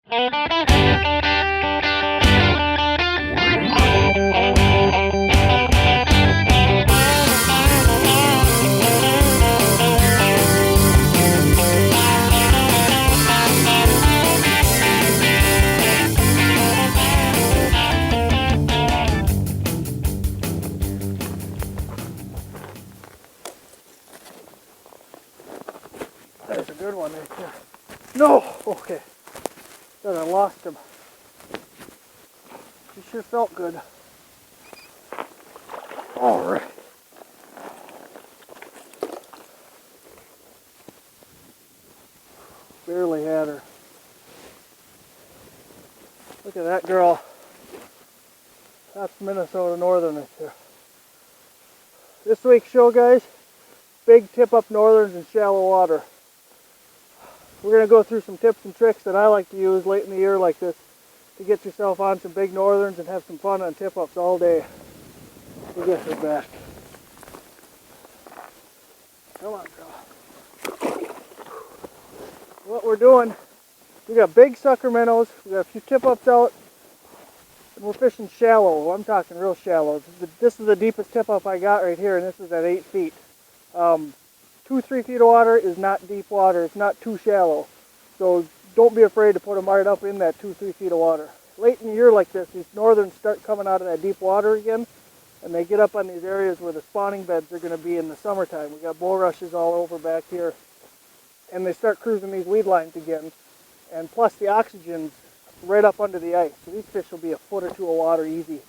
There's a good one right there. No! Okay. Thought I lost him. He sure felt good. Alright. Barely had her. Look at that girl. That's Minnesota Northern right there. This week's show, guys, big tip-up northerns in shallow water. We're going to go through some tips and tricks that I like to use late in the year like this to get yourself on some big northerns and have some fun on tip-ups all day. We'll get her back. Come on, girl. What we're doing, we got big sucker minnows, we got a few tip-ups out, and we're fishing shallow. I'm talking real shallow. This is the deepest tip-up I got right here, and this is at 8 feet. 2-3 feet of water is not deep water. It's not too shallow. So don't be afraid to put them right up in that 2-3 feet of water. Late in the year like this, these northerns start coming out of that deep water again, and they get up on these areas where the spawning beds are going to be in the summertime. We got bulrushes all over back here, and they start cruising these weed lines again. And plus the oxygen's right up under the ice. So these fish will be a foot or two of water easy.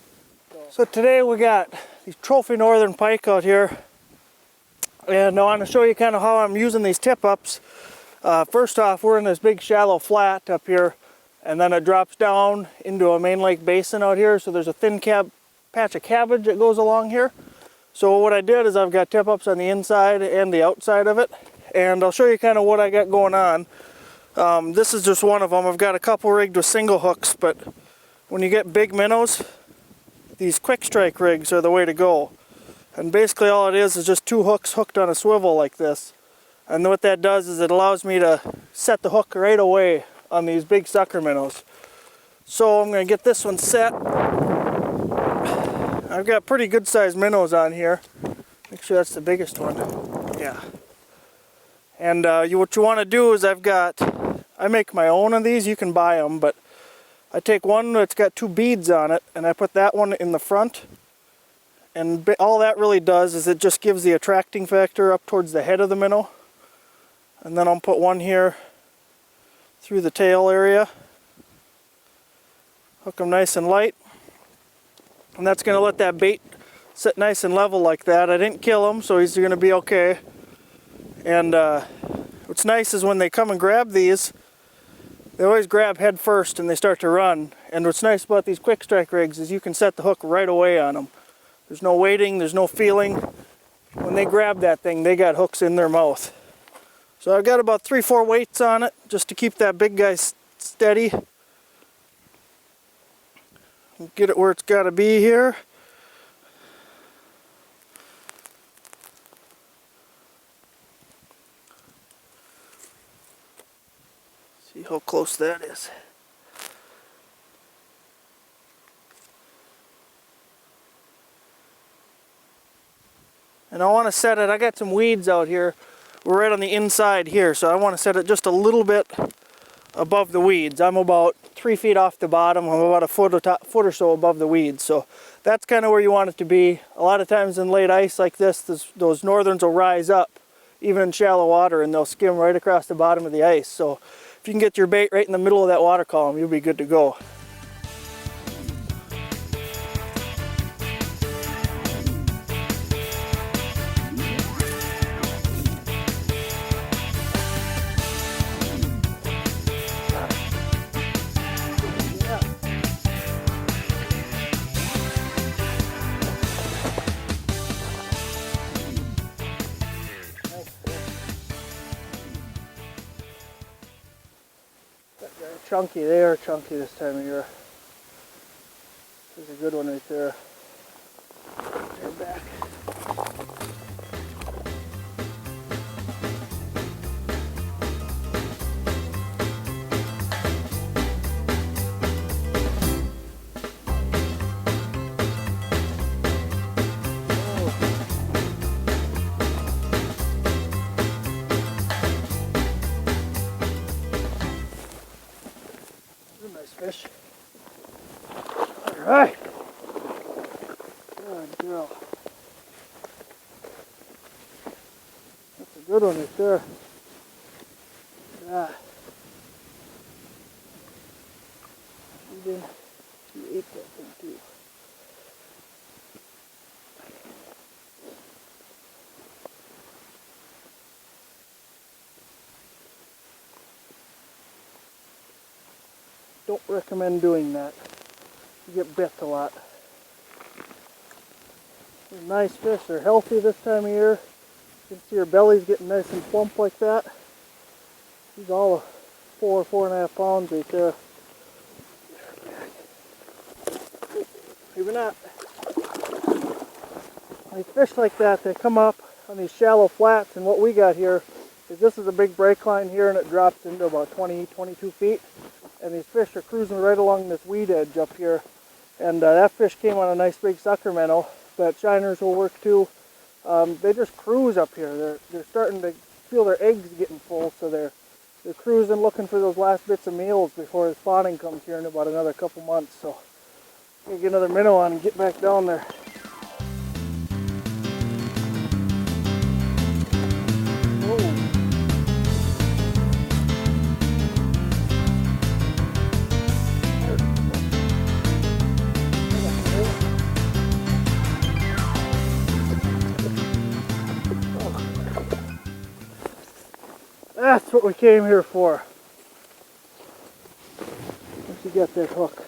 So today we got these trophy northern pike out here. And I want to show you kind of how I'm using these tip-ups. First off, we're in this big shallow flat up here, and then it drops down into a main lake basin out here. So there's a thin patch of cabbage that goes along here. So what I did is I've got tip-ups on the inside and the outside of it, and I'll show you kind of what I got going on. This is just one of them. I've got a couple rigged with single hooks, but when you get big minnows, these quick strike rigs are the way to go. And basically all it is just 2 hooks hooked on a swivel like this. And what that does is it allows me to set the hook right away on these big sucker minnows. So I'm going to get this one set. I've got pretty good sized minnows on here. Make sure that's the biggest one. Yeah. And what you want to do is I make my own of these. You can buy them, but I take one that's got 2 beads on it, and I put that one in the front. And all that really does is it just gives the attracting factor up towards the head of the minnow. And then I'll put one here through the tail area. Hook them nice and light. And that's going to let that bait sit nice and level like that. I didn't kill him, so he's going to be okay. And what's nice is when they come and grab these, they always grab head first and they start to run. And what's nice about these quick strike rigs is you can set the hook right away on them. There's no waiting, there's no feeling. When they grab that thing, they got hooks in their mouth. So I've got about 3-4 weights on it just to keep that big guy steady. Get it where it's got to be here. See how close that is. And I want to set it, I got some weeds out here. We're right on the inside here, so I want to set it just a little bit above the weeds. I'm about 3 feet off the bottom. I'm about a foot or so above the weeds. So that's kind of where you want it to be. A lot of times in late ice like this, those northerns will rise up, even in shallow water, and they'll skim right across the bottom of the ice. So if you can get your bait right in the middle of that water column, you'll be good to go. Chunky, they are chunky this time of year. There's a good one right there. They're back. fish. Alright. Good girl. That's a good one right there. Yeah. She ate that thing too. Don't recommend doing that. You get bit a lot. They're nice fish. They're healthy this time of year. You can see her belly's getting nice and plump like that. She's all 4.5 pounds right there. Maybe not. When fish like that, they come up on these shallow flats, and what we got here is this is a big break line here, and it drops into about 22 feet. And these fish are cruising right along this weed edge up here. And that fish came on a nice big sucker minnow, but shiners will work too. They just cruise up here. They're starting to feel their eggs getting full, so they're cruising looking for those last bits of meals before the spawning comes here in about another couple months. So I'm gonna get another minnow on and get back down there. That's what we came here for. Once you get that hook.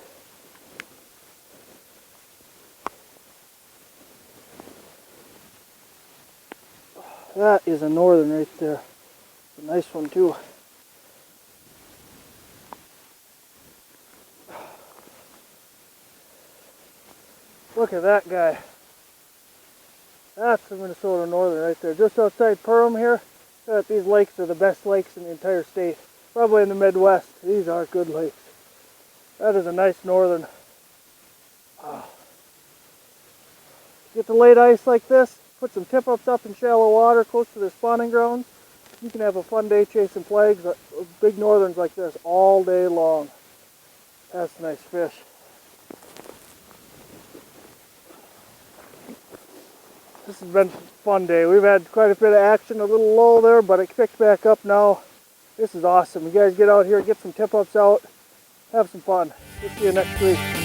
That is a northern right there. It's a nice one too. Look at that guy. That's the Minnesota northern right there. Just outside Perham here. These lakes are the best lakes in the entire state. Probably in the Midwest. These are good lakes. That is a nice northern. Get the late ice like this, put some tip-ups up in shallow water close to their spawning grounds. You can have a fun day chasing flags, big northerns like this all day long. That's a nice fish. This has been a fun day. We've had quite a bit of action, a little lull there, but it picked back up now. This is awesome. You guys get out here, get some tip-ups out, have some fun. We'll see you next week.